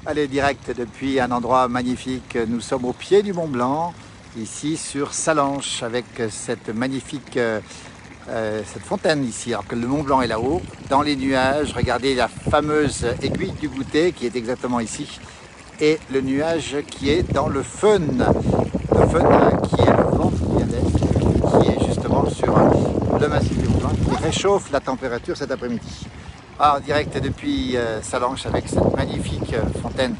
Allez, direct depuis un endroit magnifique. Nous sommes au pied du Mont Blanc, ici sur Sallanches, avec cette magnifique cette fontaine ici. Alors que le Mont Blanc est là-haut, dans les nuages. Regardez la fameuse aiguille du goûter qui est exactement ici. Et le nuage qui est dans le fun. Le fun qui est le vent qui vient d'être, qui est justement sur le massif du Mont Blanc, qui réchauffe la température cet après-midi. En direct depuis Sallanches avec cette magnifique fontaine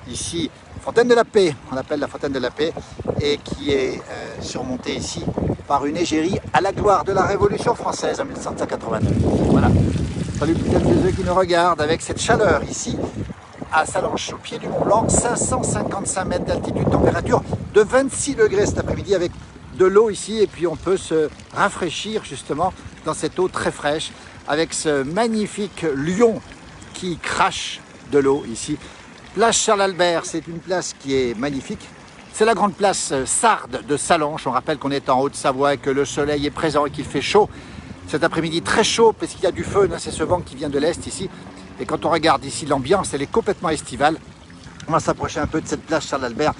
ici, fontaine de la paix, on appelle la fontaine de la paix, et qui est surmontée ici par une égérie à la gloire de la Révolution française en 1789. Voilà. Salut peut-être ceux qui nous regardent avec cette chaleur ici à Sallanches, au pied du Mont Blanc, 555 mètres d'altitude, température de 26 degrés cet après-midi avec de l'eau ici, et puis on peut se rafraîchir justement dans cette eau très fraîche avec ce magnifique lion qui crache de l'eau ici. Place Charles-Albert, c'est une place qui est magnifique. C'est la grande place sarde de Sallanches. On rappelle qu'on est en Haute-Savoie, que le soleil est présent et qu'il fait chaud. Cet après-midi très chaud parce qu'il y a du feu, c'est ce vent qui vient de l'est ici. Et quand on regarde ici l'ambiance, elle est complètement estivale. On va s'approcher un peu de cette place Charles-Albert,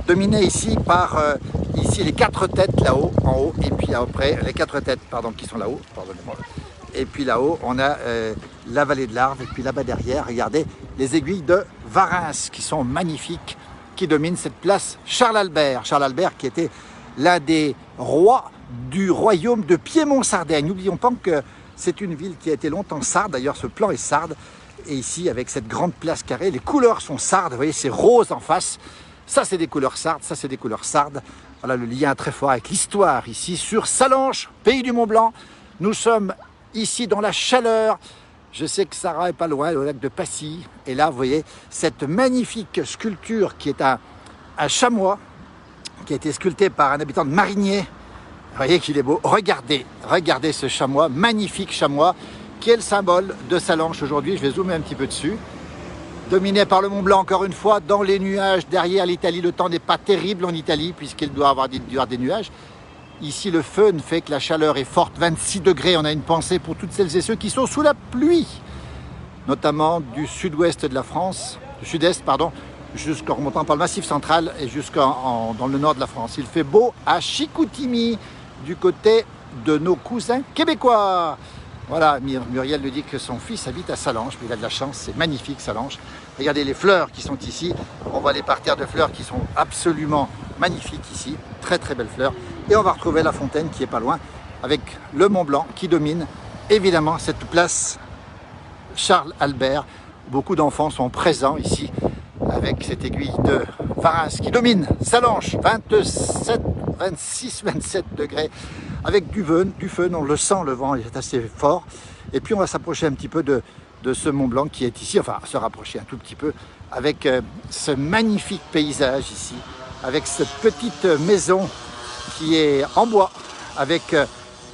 dominée ici par ici les quatre têtes là-haut, en haut, et puis après les quatre têtes pardon, qui sont là-haut, pardonnez-moi. Et puis là-haut, on a la vallée de l'Arve. Et puis là-bas derrière, regardez les aiguilles de Varins qui sont magnifiques, qui dominent cette place Charles-Albert. Charles-Albert qui était l'un des rois du royaume de Piémont-Sardaigne. N'oublions pas que c'est une ville qui a été longtemps sarde. D'ailleurs, ce plan est sarde. Et ici, avec cette grande place carrée, les couleurs sont sardes. Vous voyez, c'est rose en face. Ça, c'est des couleurs sardes. Ça, c'est des couleurs sardes. Voilà le lien très fort avec l'histoire ici sur Sallanches, pays du Mont Blanc. Nous sommes ici dans la chaleur. Je sais que Sarah est pas loin, au lac de Passy. Et là, vous voyez cette magnifique sculpture qui est un chamois qui a été sculpté par un habitant de Marigné. Vous voyez qu'il est beau. Regardez ce chamois, magnifique chamois, qui est le symbole de Sallanches aujourd'hui. Je vais zoomer un petit peu dessus. Dominé par le Mont Blanc encore une fois, dans les nuages derrière l'Italie. Le temps n'est pas terrible en Italie puisqu'il doit avoir des nuages. Ici, le fun fait que la chaleur est forte, 26 degrés. On a une pensée pour toutes celles et ceux qui sont sous la pluie, notamment du sud-ouest de la France, du sud-est, pardon, jusqu'en remontant par le Massif central et dans le nord de la France. Il fait beau à Chicoutimi, du côté de nos cousins québécois. Voilà, Muriel nous dit que son fils habite à Sallanches, mais il a de la chance, c'est magnifique Sallanches. Regardez les fleurs qui sont ici. On voit les parterres de fleurs qui sont absolument magnifiques ici. Très très belles fleurs. Et on va retrouver la fontaine qui est pas loin, avec le Mont Blanc qui domine évidemment cette place Charles-Albert. Beaucoup d'enfants sont présents ici avec cette aiguille de Varins qui domine Sallanches, 27, 26, 27 degrés, avec du fun, on le sent, le vent est assez fort. Et puis on va s'approcher un petit peu de ce Mont Blanc qui est ici, enfin se rapprocher un tout petit peu, avec ce magnifique paysage ici, avec cette petite maison qui est en bois, avec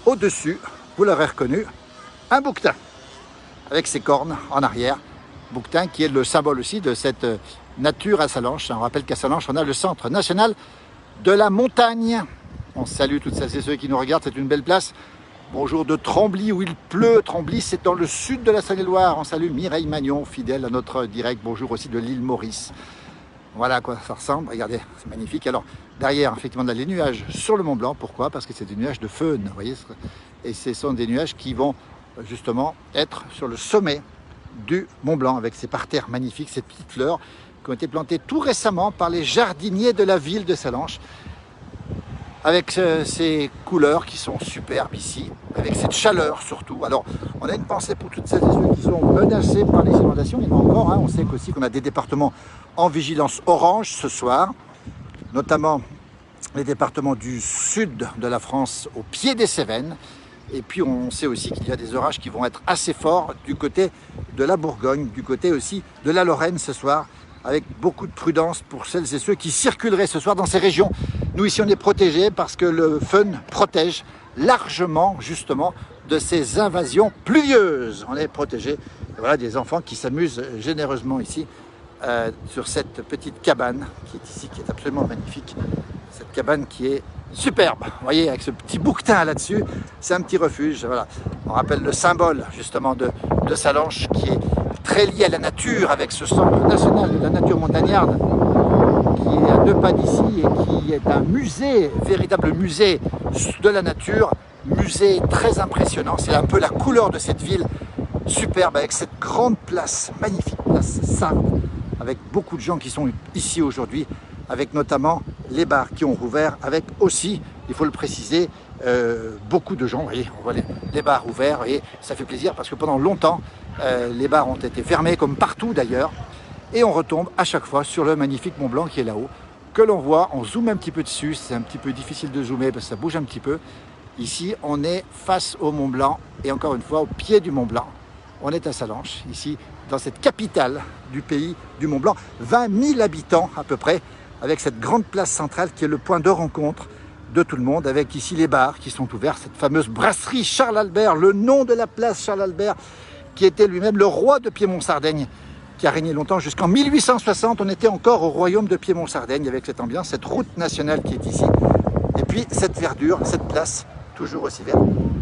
au-dessus, vous l'aurez reconnu, un bouquetin, avec ses cornes en arrière. Bouquetin qui est le symbole aussi de cette nature à Sallanches. On rappelle qu'à Sallanches, on a le Centre national de la montagne. On salue toutes celles et ceux qui nous regardent, c'est une belle place. Bonjour de Trembly où il pleut. Trembly, c'est dans le sud de la Saône-et-Loire. On salue Mireille Magnon, fidèle à notre direct. Bonjour aussi de l'île Maurice. Voilà à quoi ça ressemble. Regardez, c'est magnifique. Alors, derrière, effectivement, on a les nuages sur le Mont Blanc. Pourquoi? Parce que c'est des nuages de fun. Vous voyez, et ce sont des nuages qui vont justement être sur le sommet du Mont Blanc avec ces parterres magnifiques, ces petites fleurs qui ont été plantées tout récemment par les jardiniers de la ville de Sallanches, avec ces couleurs qui sont superbes ici, avec cette chaleur surtout. Alors, on a une pensée pour toutes celles et ceux qui sont menacés par les inondations. Il y en a encore, On sait aussi qu'on a des départements en vigilance orange ce soir, notamment les départements du sud de la France au pied des Cévennes. Et puis on sait aussi qu'il y a des orages qui vont être assez forts du côté de la Bourgogne, du côté aussi de la Lorraine ce soir, avec beaucoup de prudence pour celles et ceux qui circuleraient ce soir dans ces régions. Nous ici on est protégés parce que le fun protège largement justement de ces invasions pluvieuses. On est protégés. Voilà des enfants qui s'amusent généreusement ici sur cette petite cabane qui est ici, qui est absolument magnifique. Cette cabane qui est superbe, vous voyez, avec ce petit bouquetin là-dessus, c'est un petit refuge. Voilà. On rappelle le symbole justement de Sallanches qui est très lié à la nature, avec ce centre national de la nature montagnarde, qui est à 2 pas d'ici et qui est un musée, véritable musée de la nature, musée très impressionnant. C'est un peu la couleur de cette ville, superbe, avec cette grande place, magnifique place Sardes, avec beaucoup de gens qui sont ici aujourd'hui, avec notamment les bars qui ont rouvert, avec aussi, il faut le préciser, beaucoup de gens, vous voyez, on voit les bars ouverts, et ça fait plaisir parce que pendant longtemps, les bars ont été fermés, comme partout d'ailleurs, et on retombe à chaque fois sur le magnifique Mont Blanc qui est là-haut, que l'on voit, on zoome un petit peu dessus, c'est un petit peu difficile de zoomer parce que ça bouge un petit peu. Ici, on est face au Mont Blanc, et encore une fois, au pied du Mont Blanc. On est à Sallanches, ici, dans cette capitale du pays du Mont Blanc, 20 000 habitants à peu près, avec cette grande place centrale qui est le point de rencontre de tout le monde, avec ici les bars qui sont ouverts, cette fameuse brasserie Charles Albert, le nom de la place Charles Albert, qui était lui-même le roi de Piémont-Sardaigne, qui a régné longtemps, jusqu'en 1860, on était encore au royaume de Piémont-Sardaigne, avec cette ambiance, cette route nationale qui est ici, et puis cette verdure, cette place, toujours aussi verte,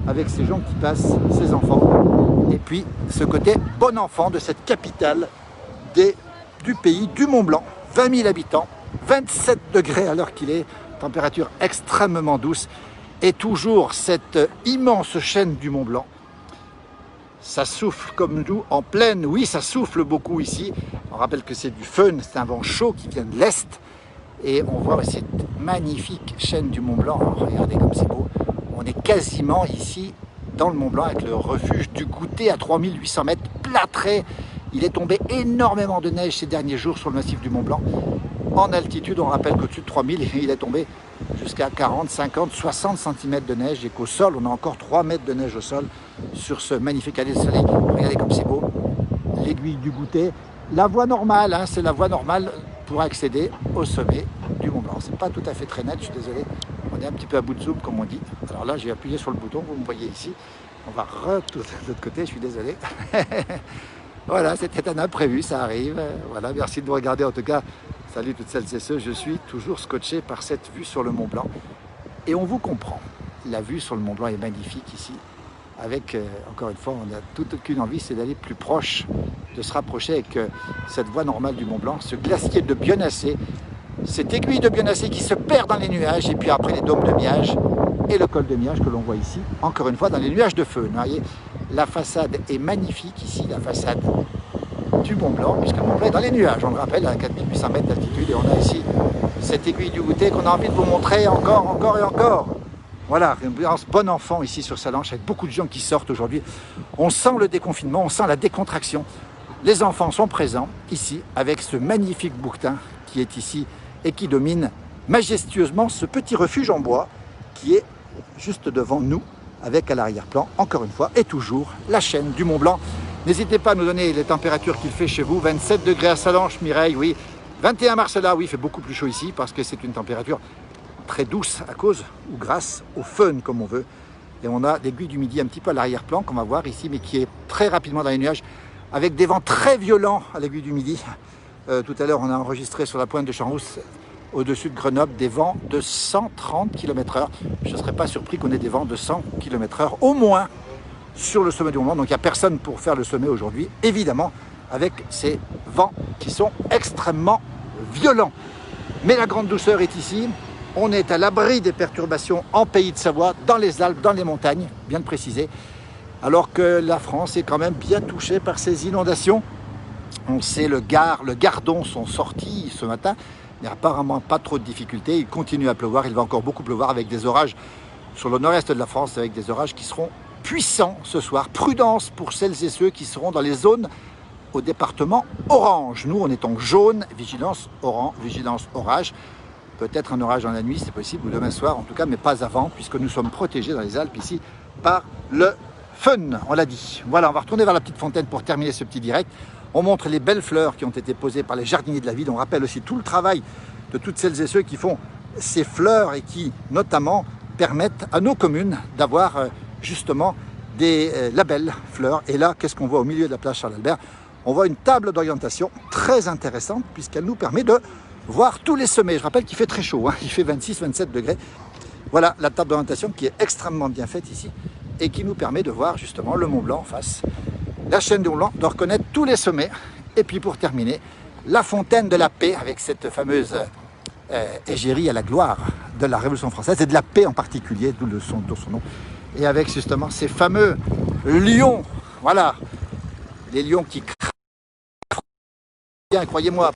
avec ces gens qui passent, ces enfants, et puis ce côté bon enfant de cette capitale du pays du Mont Blanc, 20 000 habitants, 27 degrés à l'heure qu'il est, température extrêmement douce, et toujours cette immense chaîne du Mont Blanc. Ça souffle comme nous en pleine, oui ça souffle beaucoup ici, on rappelle que c'est du fön, c'est un vent chaud qui vient de l'est, et on voit cette magnifique chaîne du Mont Blanc. Alors, regardez comme c'est beau, on est quasiment ici dans le Mont Blanc avec le refuge du Goûter à 3800 mètres, plâtré. Il est tombé énormément de neige ces derniers jours sur le massif du Mont Blanc. En altitude, on rappelle qu'au-dessus de 3000, il est tombé jusqu'à 40, 50, 60 cm de neige, et qu'au sol, on a encore 3 mètres de neige au sol sur ce magnifique allée de soleil. Regardez comme c'est beau, l'aiguille du Goûter. La voie normale, hein, c'est la voie normale pour accéder au sommet du Mont Blanc. C'est pas tout à fait très net, je suis désolé. On est un petit peu à bout de zoom, comme on dit. Alors là, j'ai appuyé sur le bouton, vous me voyez ici. On va retourner de l'autre côté, je suis désolé. Voilà, c'était un imprévu, ça arrive. Voilà, merci de nous regarder en tout cas. Salut toutes celles et ceux, je suis toujours scotché par cette vue sur le Mont Blanc. Et on vous comprend, la vue sur le Mont Blanc est magnifique ici. Avec, encore une fois, on n'a toute aucune envie, c'est d'aller plus proche, de se rapprocher avec cette voie normale du Mont Blanc, ce glacier de Bionnassay, cette aiguille de Bionnassay qui se perd dans les nuages, et puis après les dômes de Miage et le col de Miage que l'on voit ici, encore une fois dans les nuages de feu. Vous voyez, la façade est magnifique ici, la façade du Mont Blanc, puisque le Mont Blanc est dans les nuages, on le rappelle, à 4800 mètres d'altitude, et on a ici cette aiguille du Goûter qu'on a envie de vous montrer encore et encore. Voilà, une ambiance bon enfant ici sur Sallanches, avec beaucoup de gens qui sortent aujourd'hui. On sent le déconfinement, on sent la décontraction. Les enfants sont présents ici, avec ce magnifique bouquetin qui est ici et qui domine majestueusement ce petit refuge en bois qui est juste devant nous, avec à l'arrière-plan, encore une fois, et toujours, la chaîne du Mont Blanc. N'hésitez pas à nous donner les températures qu'il fait chez vous. 27 degrés à Sallanches, Mireille, oui. 21 Marcella, oui, il fait beaucoup plus chaud ici parce que c'est une température très douce à cause ou grâce au fun, comme on veut. Et on a l'aiguille du Midi un petit peu à l'arrière-plan qu'on va voir ici, mais qui est très rapidement dans les nuages, avec des vents très violents à l'aiguille du Midi. Tout à l'heure, on a enregistré sur la pointe de Champs-Rousse, au-dessus de Grenoble, des vents de 130 km/h. Je ne serais pas surpris qu'on ait des vents de 100 km/h au moins sur le sommet du Mont Blanc. Donc il n'y a personne pour faire le sommet aujourd'hui, évidemment, avec ces vents qui sont extrêmement violents. Mais la grande douceur est ici. On est à l'abri des perturbations en Pays de Savoie, dans les Alpes, dans les montagnes, bien de préciser. Alors que la France est quand même bien touchée par ces inondations. On sait le Gard, le Gardon sont sortis ce matin. Il n'y a apparemment pas trop de difficultés. Il continue à pleuvoir. Il va encore beaucoup pleuvoir avec des orages sur le nord-est de la France, avec des orages qui seront puissants ce soir. Prudence pour celles et ceux qui seront dans les zones au département orange. Nous, on est en jaune, vigilance orange, vigilance orage. Peut-être un orage dans la nuit, c'est possible, ou demain soir en tout cas, mais pas avant, puisque nous sommes protégés dans les Alpes ici par le fun, on l'a dit. Voilà, on va retourner vers la petite fontaine pour terminer ce petit direct. On montre les belles fleurs qui ont été posées par les jardiniers de la ville. On rappelle aussi tout le travail de toutes celles et ceux qui font ces fleurs et qui, notamment, permettent à nos communes d'avoir justement des labels fleurs. Et là, qu'est-ce qu'on voit au milieu de la place Charles Albert? On voit une table d'orientation très intéressante puisqu'elle nous permet de voir tous les sommets. Je rappelle qu'il fait très chaud, hein. Il fait 26-27 degrés. Voilà la table d'orientation qui est extrêmement bien faite ici et qui nous permet de voir justement le Mont Blanc en face. la chaîne du Mont Blanc doit reconnaître tous les sommets. Et puis pour terminer, la fontaine de la paix avec cette fameuse égérie à la gloire de la Révolution française et de la paix en particulier, d'où son nom. Et avec justement ces fameux lions, voilà, les lions qui crient, croyez-moi.